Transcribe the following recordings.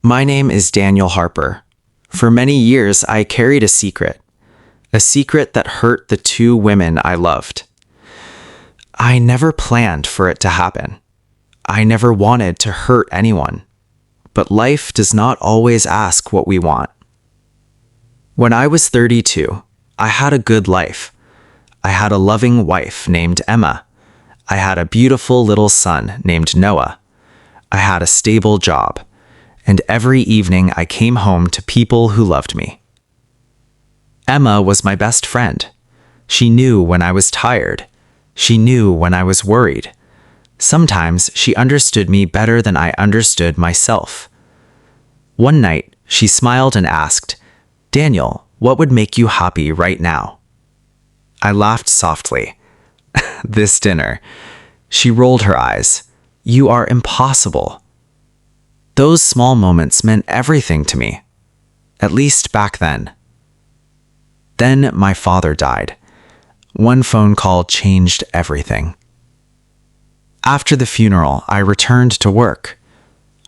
My name is Daniel Harper. For many years, I carried a secret that hurt the two women I loved. I never planned for it to happen. I never wanted to hurt anyone. But life does not always ask what we want. When I was 32, I had a good life. I had a loving wife named Emma. I had a beautiful little son named Noah. I had a stable job. And every evening I came home to people who loved me. Emma was my best friend. She knew when I was tired. She knew when I was worried. Sometimes she understood me better than I understood myself. One night, she smiled and asked, "Daniel, what would make you happy right now?" I laughed softly. "This dinner." She rolled her eyes. "You are impossible." Those small moments meant everything to me, at least back then. Then my father died. One phone call changed everything. After the funeral, I returned to work.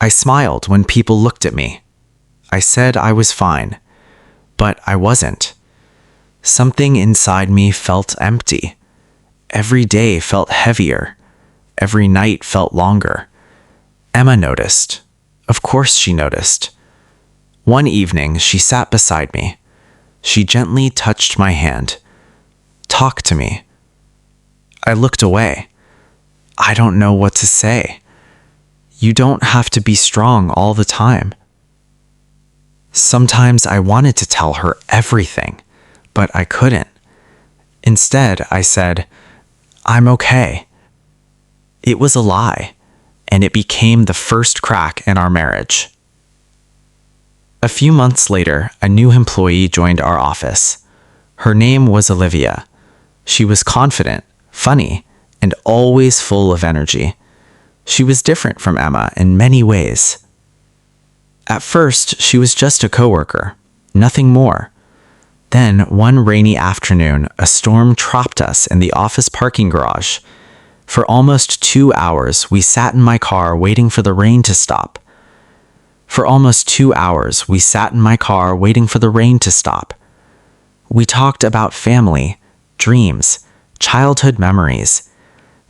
I smiled when people looked at me. I said I was fine, but I wasn't. Something inside me felt empty. Every day felt heavier. Every night felt longer. Emma noticed. Of course she noticed. One evening, she sat beside me. She gently touched my hand. "Talk to me." I looked away. "I don't know what to say." "You don't have to be strong all the time." Sometimes I wanted to tell her everything, but I couldn't. Instead, I said, "I'm okay." It was a lie, and it became the first crack in our marriage. A few months later, a new employee joined our office. Her name was Olivia. She was confident, funny, and always full of energy. She was different from Emma in many ways. At first, she was just a coworker, nothing more. Then, one rainy afternoon, a storm trapped us in the office parking garage. For almost 2 hours, we sat in my car waiting for the rain to stop. For almost 2 hours, we sat in my car waiting for the rain to stop. We talked about family, dreams, childhood memories.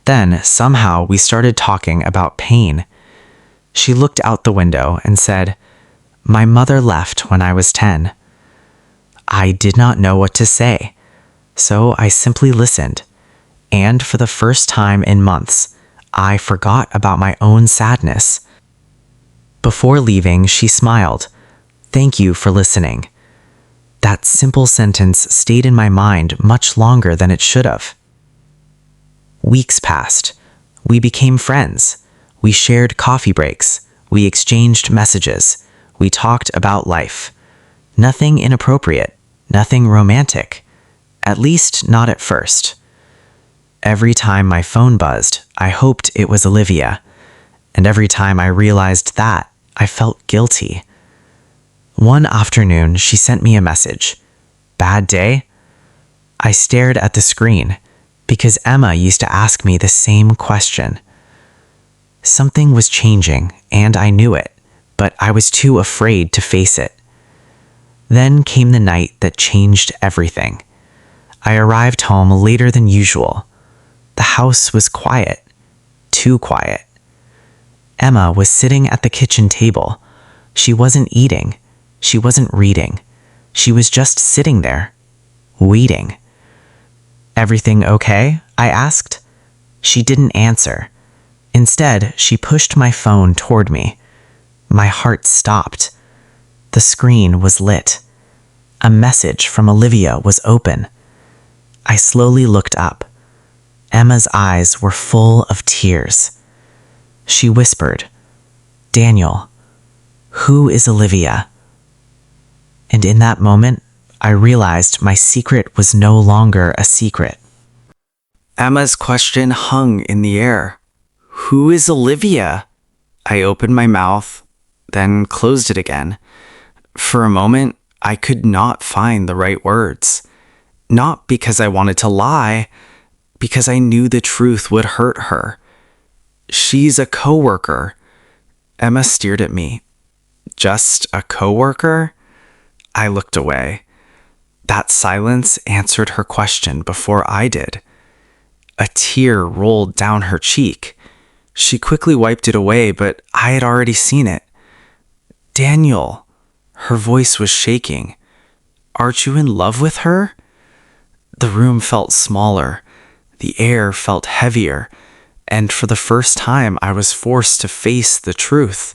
Then, somehow, we started talking about pain. She looked out the window and said, "My mother left when I was 10. I did not know what to say, so I simply listened. And for the first time in months, I forgot about my own sadness. Before leaving, she smiled. "Thank you for listening." That simple sentence stayed in my mind much longer than it should have. Weeks passed. We became friends. We shared coffee breaks. We exchanged messages. We talked about life. Nothing inappropriate, nothing romantic. At least not at first. Every time my phone buzzed, I hoped it was Olivia. And every time I realized that, I felt guilty. One afternoon, she sent me a message. "Bad day?" I stared at the screen, because Emma used to ask me the same question. Something was changing, and I knew it, but I was too afraid to face it. Then came the night that changed everything. I arrived home later than usual. The house was quiet, too quiet. Emma was sitting at the kitchen table. She wasn't eating. She wasn't reading. She was just sitting there, waiting. "Everything okay?" I asked. She didn't answer. Instead, she pushed my phone toward me. My heart stopped. The screen was lit. A message from Olivia was open. I slowly looked up. Emma's eyes were full of tears. She whispered, "Daniel, who is Olivia?" And in that moment, I realized my secret was no longer a secret. Emma's question hung in the air. "Who is Olivia?" I opened my mouth, then closed it again. For a moment, I could not find the right words. Not because I wanted to lie, because I knew the truth would hurt her. "She's a coworker." Emma stared at me. Just a coworker? I looked away. That silence answered her question before I did. A tear rolled down her cheek. She quickly wiped it away, but I had already seen it. Daniel, her voice was shaking. Aren't you in love with her? The room felt smaller. The air felt heavier. And for the first time, I was forced to face the truth.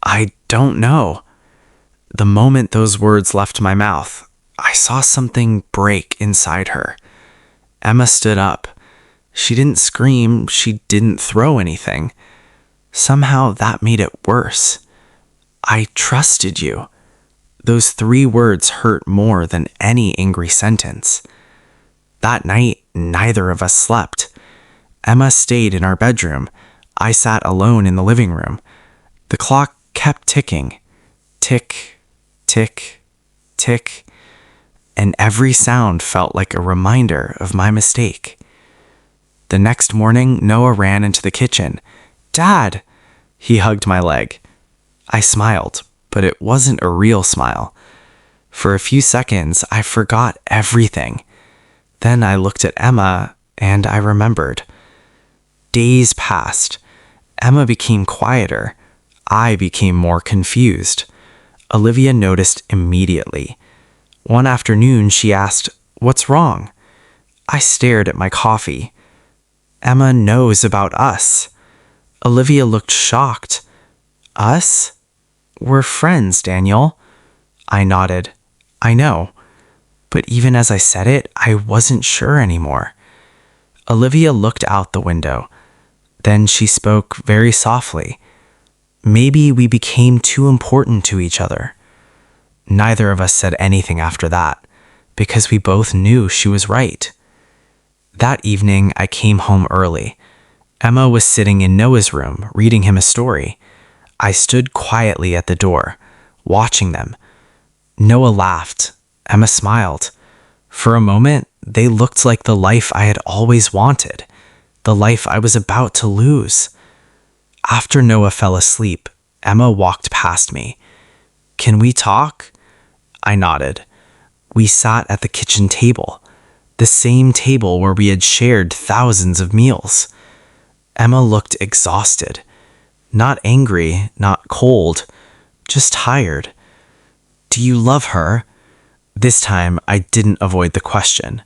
I don't know. The moment those words left my mouth, I saw something break inside her. Emma stood up. She didn't scream, she didn't throw anything. Somehow that made it worse. I trusted you. Those 3 words hurt more than any angry sentence. That night, neither of us slept. Emma stayed in our bedroom. I sat alone in the living room. The clock kept ticking. Tick, tick, tick. And every sound felt like a reminder of my mistake. The next morning, Noah ran into the kitchen. "Dad!" He hugged my leg. I smiled, but it wasn't a real smile. For a few seconds, I forgot everything. Then I looked at Emma, and I remembered. Days passed. Emma became quieter. I became more confused. Olivia noticed immediately. One afternoon, she asked, "What's wrong?" I stared at my coffee. Emma knows about us. Olivia looked shocked. Us? We're friends, Daniel. I nodded. I know. But even as I said it, I wasn't sure anymore. Olivia looked out the window. Then she spoke very softly. Maybe we became too important to each other. Neither of us said anything after that, because we both knew she was right. That evening, I came home early. Emma was sitting in Noah's room, reading him a story. I stood quietly at the door, watching them. Noah laughed. Emma smiled. For a moment, they looked like the life I had always wanted, the life I was about to lose. After Noah fell asleep, Emma walked past me. "Can we talk?" I nodded. We sat at the kitchen table, the same table where we had shared thousands of meals. Emma looked exhausted. Not angry, not cold, just tired. "Do you love her?" This time, I didn't avoid the question.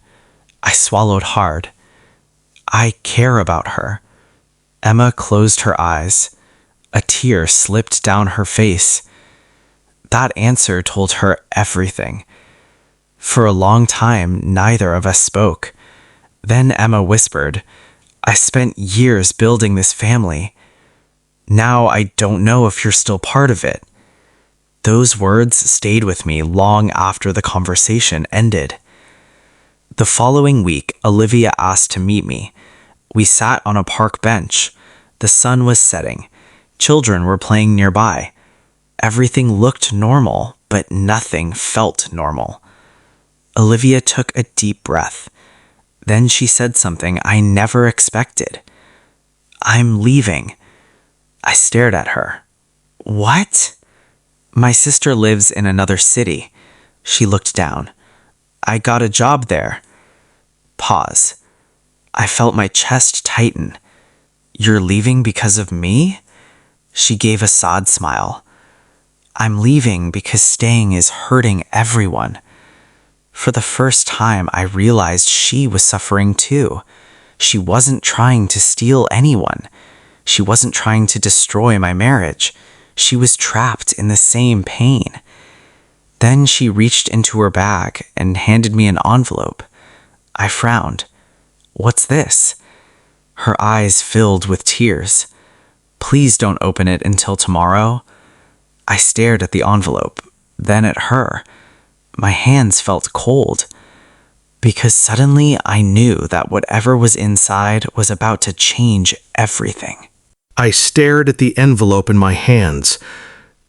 I swallowed hard. "I care about her." Emma closed her eyes. A tear slipped down her face. That answer told her everything. For a long time, neither of us spoke. Then Emma whispered, "I spent years building this family. Now I don't know if you're still part of it." Those words stayed with me long after the conversation ended. The following week, Olivia asked to meet me. We sat on a park bench. The sun was setting. Children were playing nearby. Everything looked normal, but nothing felt normal. Olivia took a deep breath. Then she said something I never expected. "I'm leaving." I stared at her. "What?" "My sister lives in another city." She looked down. "I got a job there." Pause. I felt my chest tighten. "You're leaving because of me?" She gave a sad smile. "I'm leaving because staying is hurting everyone." For the first time, I realized she was suffering too. She wasn't trying to steal anyone. She wasn't trying to destroy my marriage. She was trapped in the same pain. Then she reached into her bag and handed me an envelope. I frowned. "What's this?" Her eyes filled with tears. "Please don't open it until tomorrow." I stared at the envelope, then at her. My hands felt cold, because suddenly I knew that whatever was inside was about to change everything. I stared at the envelope in my hands.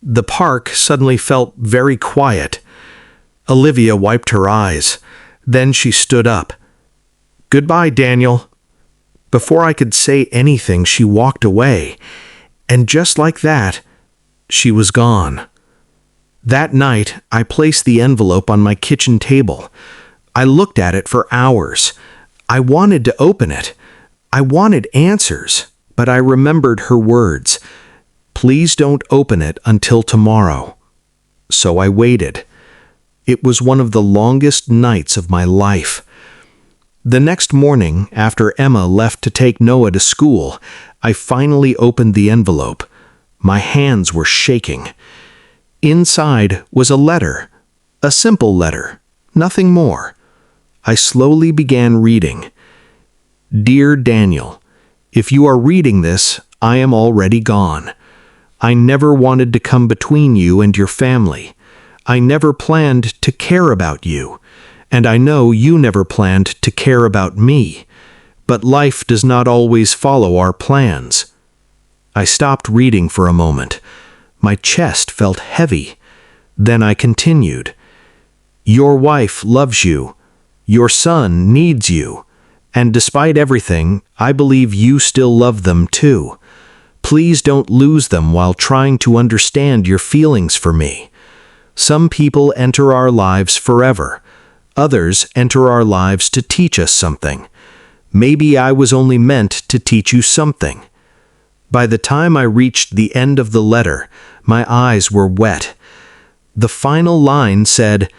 The park suddenly felt very quiet. Olivia wiped her eyes. Then she stood up. "Goodbye, Daniel." Before I could say anything, she walked away. And just like that, she was gone. That night, I placed the envelope on my kitchen table. I looked at it for hours. I wanted to open it. I wanted answers, but I remembered her words. Please don't open it until tomorrow. So I waited. It was one of the longest nights of my life. The next morning, after Emma left to take Noah to school, I finally opened the envelope. My hands were shaking. Inside was a letter, a simple letter, nothing more. I slowly began reading. Dear Daniel, if you are reading this, I am already gone. I never wanted to come between you and your family. I never planned to care about you, and I know you never planned to care about me. But life does not always follow our plans. I stopped reading for a moment. My chest felt heavy. Then I continued. Your wife loves you. Your son needs you. And despite everything, I believe you still love them too. Please don't lose them while trying to understand your feelings for me. Some people enter our lives forever. Others enter our lives to teach us something. Maybe I was only meant to teach you something. By the time I reached the end of the letter, my eyes were wet. The final line said,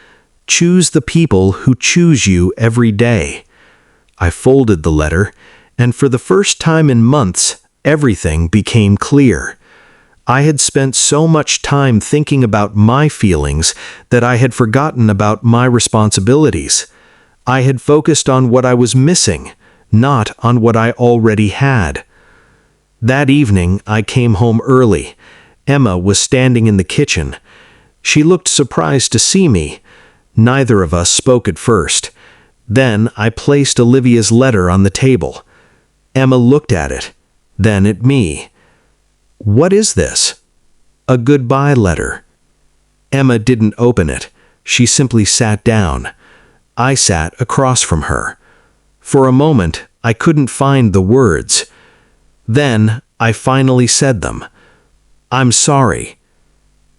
"Choose the people who choose you every day." I folded the letter, and for the first time in months, everything became clear. I had spent so much time thinking about my feelings that I had forgotten about my responsibilities. I had focused on what I was missing, not on what I already had. That evening, I came home early. Emma was standing in the kitchen. She looked surprised to see me. Neither of us spoke at first. Then I placed Olivia's letter on the table. Emma looked at it, then at me. What is this? A goodbye letter. Emma didn't open it. She simply sat down. I sat across from her. For a moment, I couldn't find the words. Then I finally said them. I'm sorry.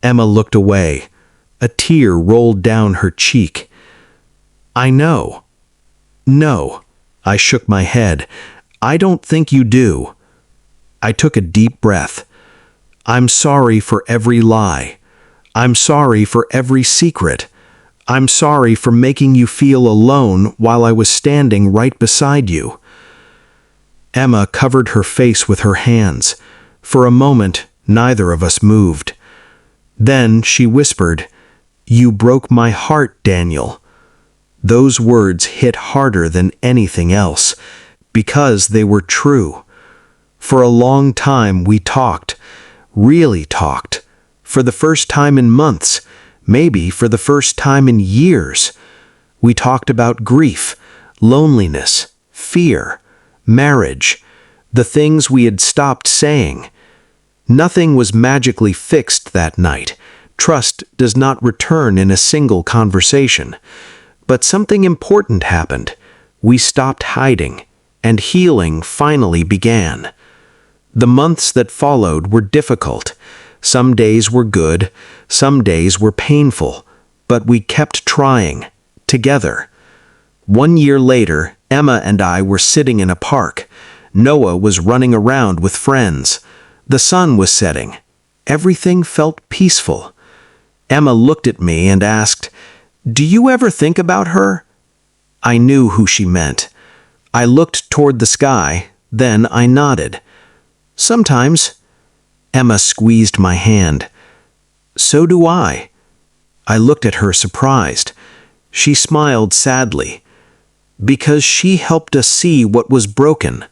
Emma looked away. A tear rolled down her cheek. I know. No. I shook my head. I don't think you do. I took a deep breath. I'm sorry for every lie. I'm sorry for every secret. I'm sorry for making you feel alone while I was standing right beside you. Emma covered her face with her hands. For a moment, neither of us moved. Then she whispered, "You broke my heart, Daniel." Those words hit harder than anything else, because they were true. For a long time we talked, really talked. For the first time in months, maybe for the first time in years. We talked about grief, loneliness, fear, marriage, the things we had stopped saying. Nothing was magically fixed that night. Trust does not return in a single conversation. But something important happened. We stopped hiding, and healing finally began. The months that followed were difficult. Some days were good, some days were painful, but we kept trying, together. 1 year later, Emma and I were sitting in a park. Noah was running around with friends. The sun was setting. Everything felt peaceful. Emma looked at me and asked, "Do you ever think about her?" I knew who she meant. I looked toward the sky, then I nodded. "Sometimes." Emma squeezed my hand. "So do I." I looked at her surprised. She smiled sadly. Because she helped us see what was broken.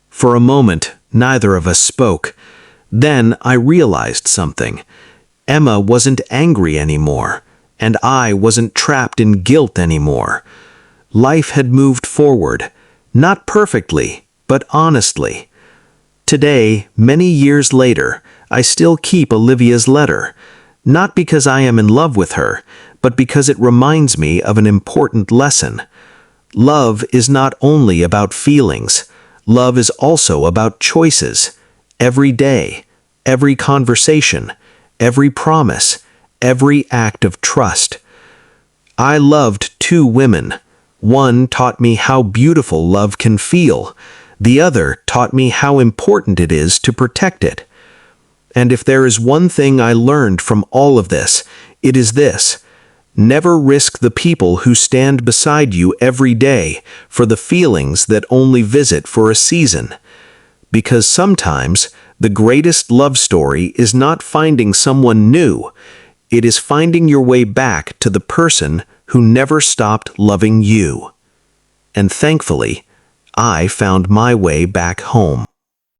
For a moment, neither of us spoke. Then I realized something. Emma wasn't angry anymore, and I wasn't trapped in guilt anymore. Life had moved forward, not perfectly, but honestly. Today, many years later, I still keep Olivia's letter, not because I am in love with her, but because it reminds me of an important lesson. Love is not only about feelings. Love is also about choices. Every day, every conversation, every promise, every act of trust. I loved two women. One taught me how beautiful love can feel. The other taught me how important it is to protect it. And if there is one thing I learned from all of this, it is this: never risk the people who stand beside you every day for the feelings that only visit for a season. Because sometimes the greatest love story is not finding someone new, it is finding your way back to the person who never stopped loving you. And thankfully, I found my way back home.